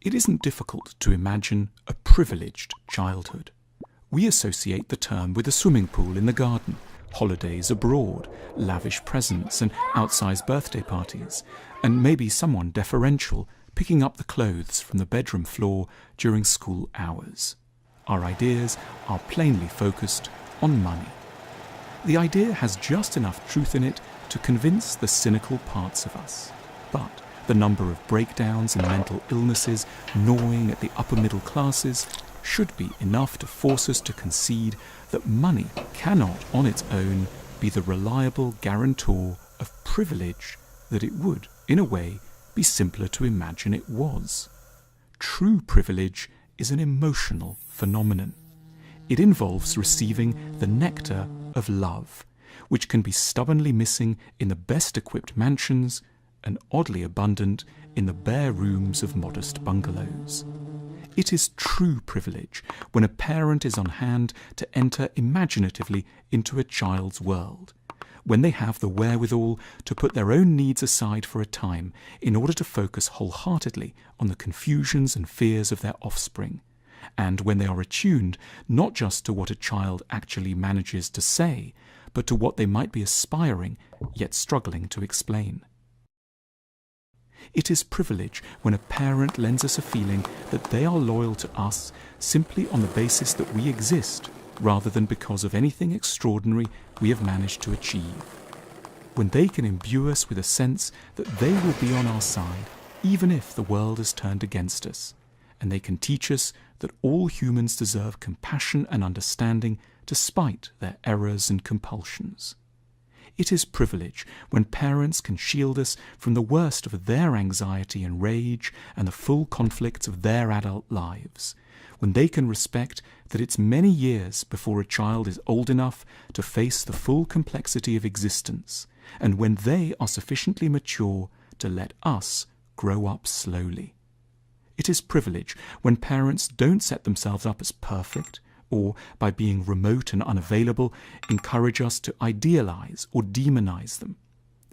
It isn't difficult to imagine a privileged childhood. We associate the term with a swimming pool in the garden, holidays abroad, lavish presents and outsized birthday parties, and maybe someone deferential picking up the clothes from the bedroom floor during school hours. Our ideas are plainly focused on money. The idea has just enough truth in it to convince the cynical parts of us. But the number of breakdowns and mental illnesses gnawing at the upper middle classes should be enough to force us to concede that money cannot on its own be the reliable guarantor of privilege that it would, in a way, be simpler to imagine it was. True privilege is an emotional phenomenon. It involves receiving the nectar of love, which can be stubbornly missing in the best-equipped mansions and oddly abundant in the bare rooms of modest bungalows. It is true privilege when a parent is on hand to enter imaginatively into a child's world, when they have the wherewithal to put their own needs aside for a time in order to focus wholeheartedly on the confusions and fears of their offspring, and when they are attuned not just to what a child actually manages to say, but to what they might be aspiring yet struggling to explain. It is privilege when a parent lends us a feeling that they are loyal to us simply on the basis that we exist, rather than because of anything extraordinary we have managed to achieve. When they can imbue us with a sense that they will be on our side, even if the world has turned against us, and they can teach us that all humans deserve compassion and understanding despite their errors and compulsions. It is privilege when parents can shield us from the worst of their anxiety and rage and the full conflicts of their adult lives, when they can respect that it's many years before a child is old enough to face the full complexity of existence, and when they are sufficiently mature to let us grow up slowly. It is privilege when parents don't set themselves up as perfect, or, by being remote and unavailable, encourage us to idealize or demonize them.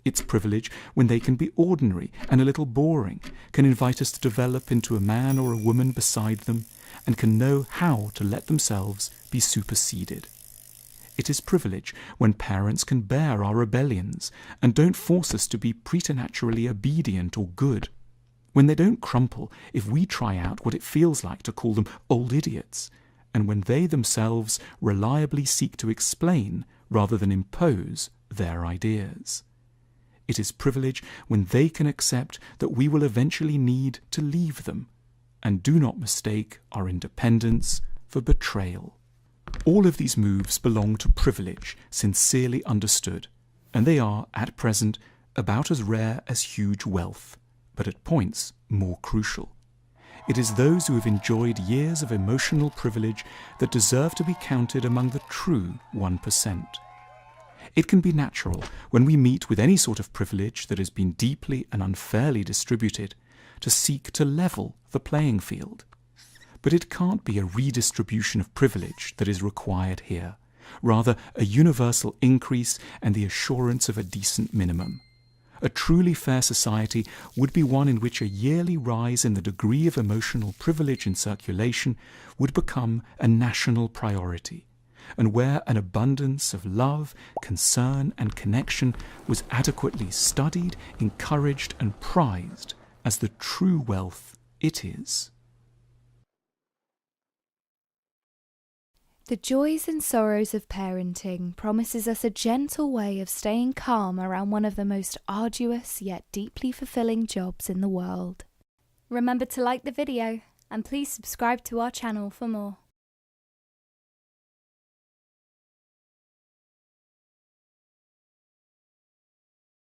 It's privilege when they can be ordinary and a little boring, can invite us to develop into a man or a woman beside them, and can know how to let themselves be superseded. It is privilege when parents can bear our rebellions and don't force us to be preternaturally obedient or good, when they don't crumple if we try out what it feels like to call them old idiots, and when they themselves reliably seek to explain rather than impose their ideas. It is privilege when they can accept that we will eventually need to leave them, and do not mistake our independence for betrayal. All of these moves belong to privilege, sincerely understood, and they are, at present, about as rare as huge wealth, but at points more crucial. It is those who have enjoyed years of emotional privilege that deserve to be counted among the true 1%. It can be natural, when we meet with any sort of privilege that has been deeply and unfairly distributed, to seek to level the playing field. But it can't be a redistribution of privilege that is required here, rather a universal increase and the assurance of a decent minimum. A truly fair society would be one in which a yearly rise in the degree of emotional privilege in circulation would become a national priority, and where an abundance of love, concern, and connection was adequately studied, encouraged, and prized as the true wealth it is. The joys and sorrows of parenting promises us a gentle way of staying calm around one of the most arduous yet deeply fulfilling jobs in the world. Remember to like the video and please subscribe to our channel for more.